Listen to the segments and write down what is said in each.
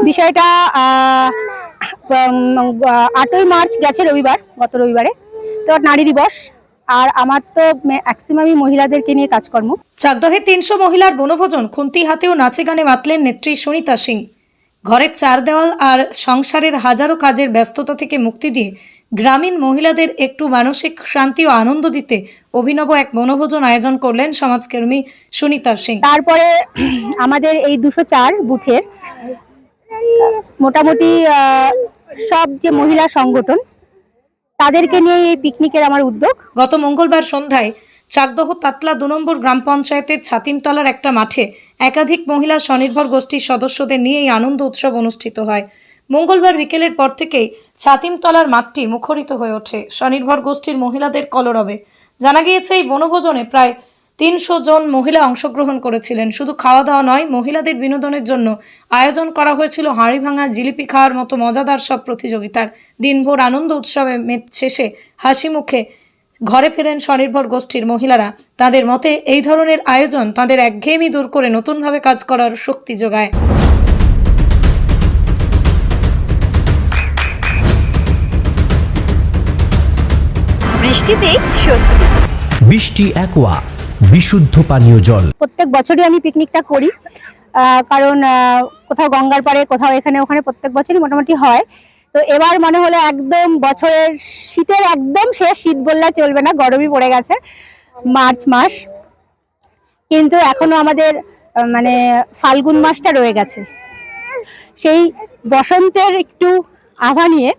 বিষয়টা 8ই মার্চ গেছে রবিবার, গত রবিবারে তো নারী দিবস। আর আমার তো ম্যাক্সিমামই মহিলাদেরকে নিয়ে কাজকর্ম। চাকদহে 300 মহিলার বনভোজন, খুন্তি হাতেও নাচে গানে মাতলেন নেত্রী সুনিতা সিং। ঘরের চার দেওয়াল আর সংসারের হাজারো কাজের ব্যস্ততা থেকে মুক্তি দিয়ে গ্রামীণ মহিলাদের একটু মানসিক শান্তি ও আনন্দ দিতে অভিনব এক বনভোজন আয়োজন করলেন সমাজকর্মী সুনিতা সিং। তারপরে আমাদের এই 204 বুথের মোটামুটি সব যে মহিলা সংগঠন তাদেরকে নিয়ে এই পিকনিকের আমার উদ্যোগ। গত মঙ্গলবার সন্ধ্যায় চাকদহ তাতলা 2 নম্বর গ্রাম পঞ্চায়েতের ছাতিমতলার একটা মাঠে একাধিক মহিলা স্বনির্ভর গোষ্ঠীর সদস্যদের নিয়ে এই আনন্দ উৎসব অনুষ্ঠিত হয়। মঙ্গলবার বিকেলের পর থেকেই ছাতিমতলার মাঠটি মুখরিত হয়ে ওঠে স্বনির্ভর গোষ্ঠীর মহিলাদের কলরবে। জানা গিয়েছে এই বনভোজনে প্রায় 300 জন মহিলা অংশগ্রহণ করেছিলেন। শুধু খাওয়া দাওয়া নয়, মহিলাদের বিনোদনের জন্য আয়োজন করা হয়েছিল হাঁড়ি ভাঙা, জিলিপি খাওয়ার মতো মজাদার সব প্রতিযোগিতার। দিনভর আনন্দ উৎসবে শেষে হাসি মুখে ঘরে ফেরেন স্বনির্ভর গোষ্ঠীর মহিলারা। তাদের মতে এই ধরনের আয়োজন তাদের একঘেয়েমি দূর করে নতুনভাবে কাজ করার শক্তি যোগায়। বৃষ্টিতে স্বস্তি। বৃষ্টি অ্যাকোয়া, বিশুদ্ধ পানীয় জল। প্রত্যেক বছরই আমি পিকনিকটা করি, কারণ কোথাও গঙ্গার পাড়ে, কোথাও এখানে ওখানে প্রত্যেক বছরই মোটামুটি হয়। তো এবার মনে হলো একদম বছরের শীতের একদম শেষ, শীত বললে চলবে না, গরমই পড়ে গেছে মার্চ মাস, কিন্তু এখনো আমাদের মানে ফাল্গুন মাসটা রয়ে গেছে। সেই বসন্তের একটু আভা নিয়ে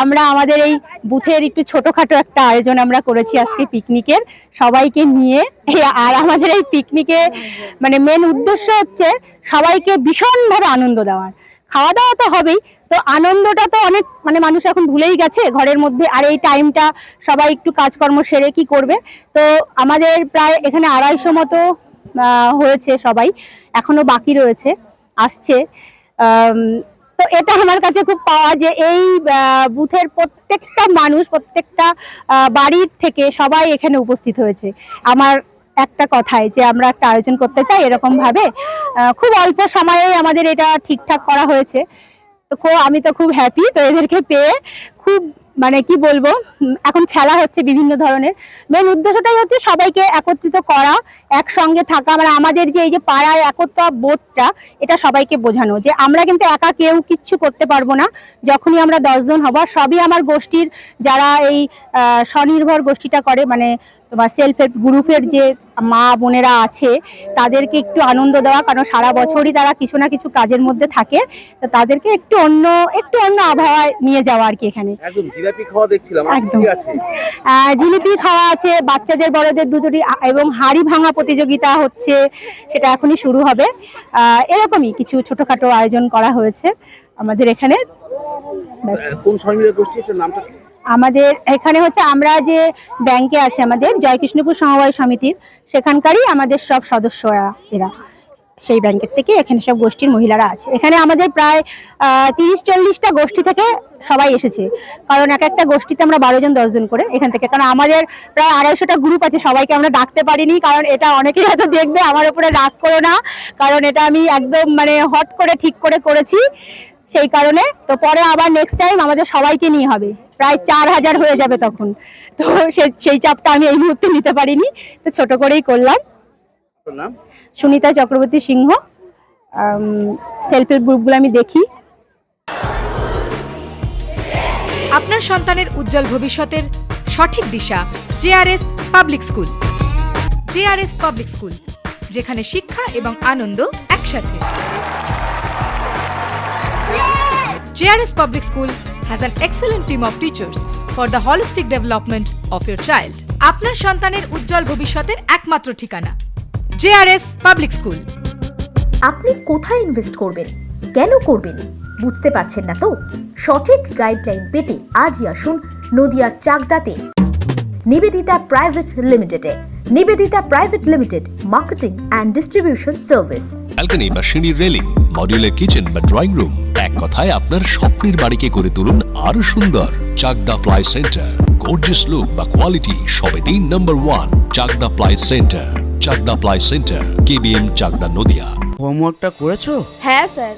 আমরা আমাদের এই বুথের একটু ছোটখাটো একটা আয়োজন আমরা করেছি আজকে পিকনিকের, সবাইকে নিয়ে। আর আমাদের এই পিকনিকে মানে মেন উদ্দেশ্য হচ্ছে সবাইকে ভীষণভাবে আনন্দ দেওয়ার। খাওয়া দাওয়া তো হবেই, তো আনন্দটা তো অনেক মানে মানুষ এখন ভুলেই গেছে ঘরের মধ্যে। আর এই টাইমটা সবাই একটু কাজকর্ম সেরে কি করবে। তো আমাদের প্রায় এখানে 250 মতো হয়েছে, সবাই এখনো বাকি রয়েছে, আসছে। তো এটা আমার কাছে খুব পাওয়া যে এই বুথের প্রত্যেকটা মানুষ, প্রত্যেকটা বাড়ির থেকে সবাই এখানে উপস্থিত হয়েছে। আমার একটা কথাই যে আমরা একটা আয়োজন করতে চাই এরকম ভাবে, খুব অল্প সময়ে আমাদের এটা ঠিকঠাক করা হয়েছে। তো আমি তো খুব হ্যাপি। তো এদেরকে পেয়ে খুব মানে কি বলবো, এখন খেলা হচ্ছে বিভিন্ন ধরনের। মেন উদ্দেশ্যটাই হচ্ছে সবাইকে একত্রিত করা, একসঙ্গে থাকা, মানে আমাদের যে এই যে পাড়ায় একতা বোধটা, এটা সবাইকে বোঝানো যে আমরা কিন্তু একা কেউ কিচ্ছু করতে পারবো না। যখনই আমরা 10 জন হব, সবই আমার গোষ্ঠীর যারা এই স্বনির্ভর গোষ্ঠীটা করে, মানে তোমার সেলফ হেল্প গ্রুপের যে মা বোনেরা আছে, তাদেরকে একটু আনন্দ দেওয়া, কারণ সারা বছরই তারা কিছু না কিছু কাজের মধ্যে থাকে। তো তাদেরকে একটু অন্য আবহাওয়ায় নিয়ে যাওয়া আর কি। এখানে একদম জিলাপি খাওয়া দেখছিলাম, একদম কি আছে? জিলিপি খাওয়া আছে, বাচ্চাদের বড়দের দুটোরই, এবং হাঁড়ি ভাঙা প্রতিযোগিতা হচ্ছে, সেটা এখনই শুরু হবে। এরকমই কিছু ছোটখাটো আয়োজন করা হয়েছে আমাদের এখানে। কোন স্বনির্ভর গোষ্ঠীর নামটা? আমাদের এখানে হচ্ছে, আমরা যে ব্যাংকে আছে আমাদের জয়কৃষ্ণপুর সমবায় সমিতির, সেখানকারই আমাদের সব সদস্যরা এরা, সেই ব্যাংকের থেকে এখানে সব গোষ্ঠীর মহিলারা আছে। এখানে আমাদের প্রায় 30-40টা গোষ্ঠী থেকে সবাই এসেছে, কারণ এক একটা গোষ্ঠীতে আমরা 12 জন 10 জন করে এখান থেকে, কারণ আমাদের প্রায় 250টা গ্রুপ আছে, সবাইকে আমরা ডাকতে পারিনি, কারণ এটা অনেকেই হয়তো দেখবে, আমার উপরে রাগ করো না, কারণ এটা আমি একদম মানে হট করে ঠিক করে করেছি সেই কারণে। তো পরে আবার নেক্সট টাইম আমাদের সবাইকে নিয়ে হবে, প্রায় 4000 হয়ে যাবে তখন। তো সেই চাপটা আমি এই মুহূর্তে নিতে পারিনি, তো ছোট করেই করলাম। সুনিতা চক্রবর্তী সিংহ। সেলফ হেল্প গ্রুপগুলো আমি দেখি। আপনার সন্তানের উজ্জ্বল ভবিষ্যতের সঠিক দিশা JRS public school. JRS public school, যেখানে শিক্ষা এবং আনন্দ একসাথে। JRS Public School has an excellent team of teachers for the holistic development of your child. আপনার সন্তানের উজ্জ্বল ভবিষ্যতের একমাত্র ঠিকানা JRS Public School। আপনি কোথায় ইনভেস্ট করবেন, কেন করবেন বুঝতে পারছেন না তো? সঠিক গাইডলাইন পেতে আজই আসুন নদিয়ার চাকদাতে নিবেদিতা প্রাইভেট লিমিটেডে। Nivedita private limited, marketing and distribution service. Balcony বা সিঁড়ির রেলিং, মডিউলার কিচেন বা ড্রয়িং রুম, এক কথায় আপনার স্বপ্নের বাড়িকে করে তুলুন আরো সুন্দর। Chakdah ply centre, gorgeous look বা কোয়ালিটি সবে 3 number 1 Chakdah ply centre. Chakdah ply centre, KBM Chakdah Nadia. হোমওয়ার্কটা করেছো? হ্যাঁ স্যার।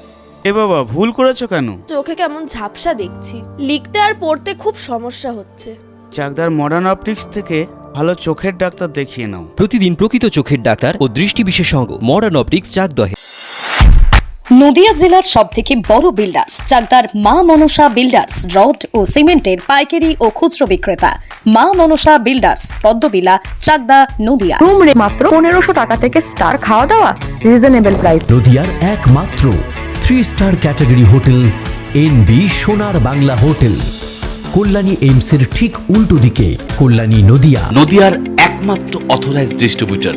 এ বাবা, ভুল করেছো কেন? চোখে কেমন ঝাপসা দেখছি, লিখতে আর পড়তে খুব সমস্যা হচ্ছে। চাকদার মডার্ন অপটিক্স থেকে ভালো চোখের ডাক্তার দেখিয়ে নাও। প্রতিদিন প্রকৃত চোখের ডাক্তার ও দৃষ্টি বিশেষজ্ঞ মডার্ন অপটিক্স চাকদহে। নদিয়া জেলার সবথেকে বড় বিল্ডার্স চাকদার মা মনসা বিল্ডার্স রড ও সিমেন্টের পাইকারি ও খুচরো বিক্রেতা মা মনসা বিল্ডার্স পদ্মবিলা চাকদা নদিয়া। রুম রে মাত্র 1500 টাকা থেকে স্টার, খাওয়া দাওয়া রিজনেবল প্রাইস। নদিয়ার একমাত্র 3 স্টার ক্যাটাগরি হোটেল এনবি সোনার বাংলা হোটেল, কল্যাণী এইমসের ঠিক উল্টো দিকে, কল্যাণী নদিয়া। নদিয়ার একমাত্র অথরাইজড ডিস্ট্রিবিউটর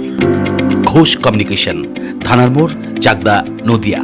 ঘোষ কমিউনিকেশন, থানার মোড়, চাকদা, নদিয়া।